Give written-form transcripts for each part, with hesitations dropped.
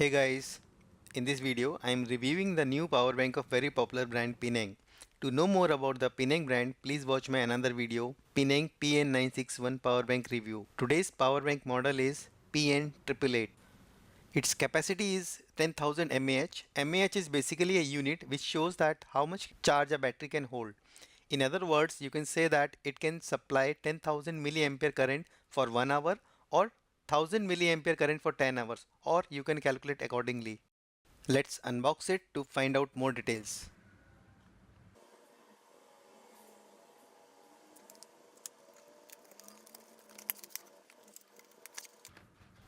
Hey guys, in this video I am reviewing the new power bank of very popular brand Pineng. To know more about the Pineng brand, please watch my another video Pineng PN961 power bank review. Today's power bank model is PN888. Its capacity is 10,000 mAh. mAh is basically a unit which shows that how much charge a battery can hold. In other words, you can say that it can supply 10,000 milliampere current for 1 hour or 1000 milliampere current for 10 hours, or you can calculate accordingly. Let's unbox it to find out more details.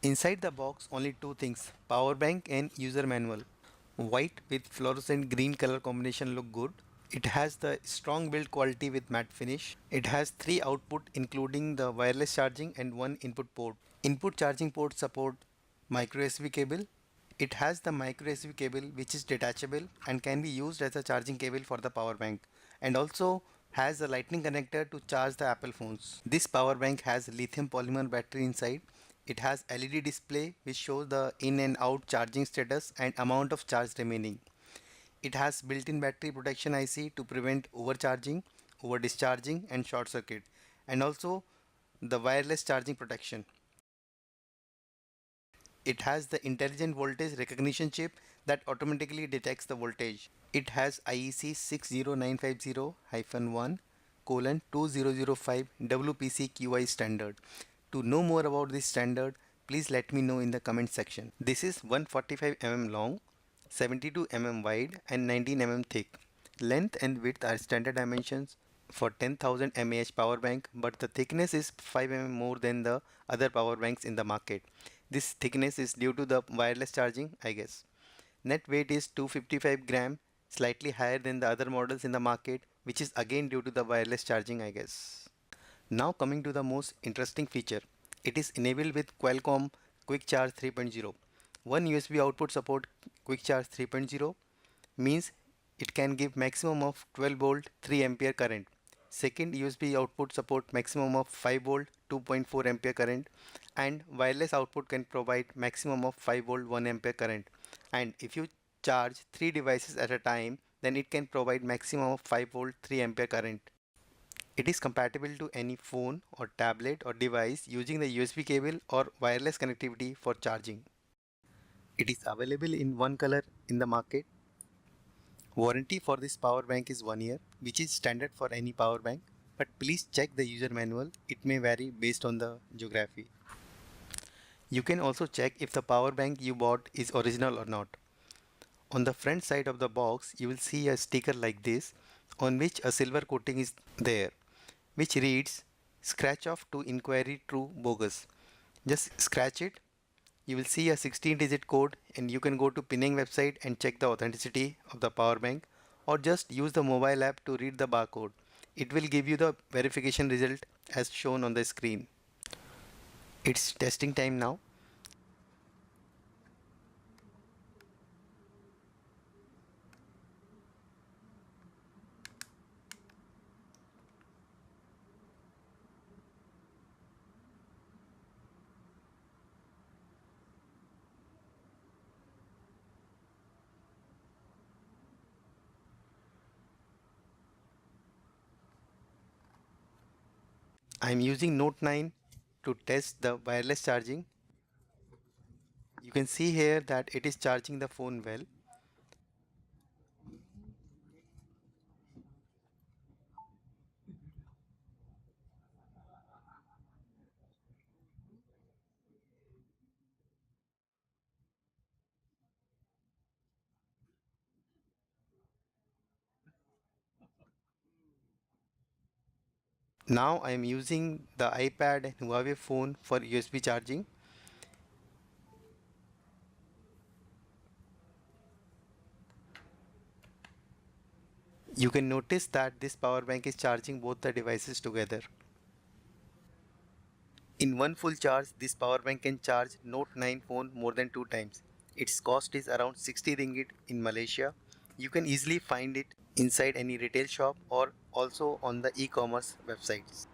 Inside the box only two things, power bank and user manual. White with fluorescent green color combination look good. It has the strong build quality with matte finish. It has 3 output including the wireless charging and 1 input port. Input charging port support micro USB cable. It has the micro USB cable which is detachable and can be used as a charging cable for the power bank, and also has a lightning connector to charge the Apple phones. This power bank has lithium polymer battery inside. It has LED display which shows the in and out charging status and amount of charge remaining. It has built-in battery protection IC to prevent overcharging, over discharging and short circuit, and also the wireless charging protection. It has the intelligent voltage recognition chip that automatically detects the voltage. It has IEC 60950-1 colon 2005 WPC standard. To know more about this standard, please let me know in the comment section. This is 145 mm long, 72 mm wide and 19 mm thick. Length and width are standard dimensions for 10,000 mAh power bank, but the thickness is 5 mm more than the other power banks in the market. This thickness is due to the wireless charging, I guess. Net weight is 255 gram, slightly higher than the other models in the market, which is again due to the wireless charging, I guess. Now coming to the most interesting feature. It is enabled with Qualcomm Quick Charge 3.0. One USB output support Quick Charge 3.0 means it can give maximum of 12 volt 3 ampere current. Second USB output support maximum of 5 volt 2.4 ampere current, and wireless output can provide maximum of 5 volt 1 ampere current. And if you charge 3 devices at a time, then it can provide maximum of 5 volt 3 ampere current. It is compatible to any phone or tablet or device using the USB cable or wireless connectivity for charging. It is available in one color in the market. Warranty for this power bank is 1 year, which is standard for any power bank, but please check the user manual. It may vary based on the geography. You can also check if the power bank you bought is original or not. On the front side of the box, you will see a sticker like this on which a silver coating is there, which reads scratch off to inquiry true bogus. Just scratch it. You will see a 16-digit code and you can go to Pineng website and check the authenticity of the power bank, or just use the mobile app to read the barcode. It will give you the verification result as shown on the screen. It's testing time now. I'm using Note 9 to test the wireless charging. You can see here that it is charging the phone well. Now I am using the iPad and Huawei phone for USB charging. You can notice that this power bank is charging both the devices together. In one full charge, this power bank can charge Note 9 phone more than 2 times. Its cost is around 60 ringgit in Malaysia. You can easily find it inside any retail shop or also on the e-commerce websites.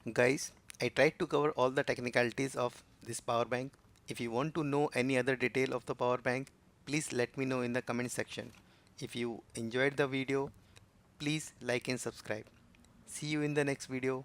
Guys, I tried to cover all the technicalities of this power bank. If you want to know any other detail of the power bank, please let me know in the comment section. If you enjoyed the video, please like and subscribe. See you in the next video.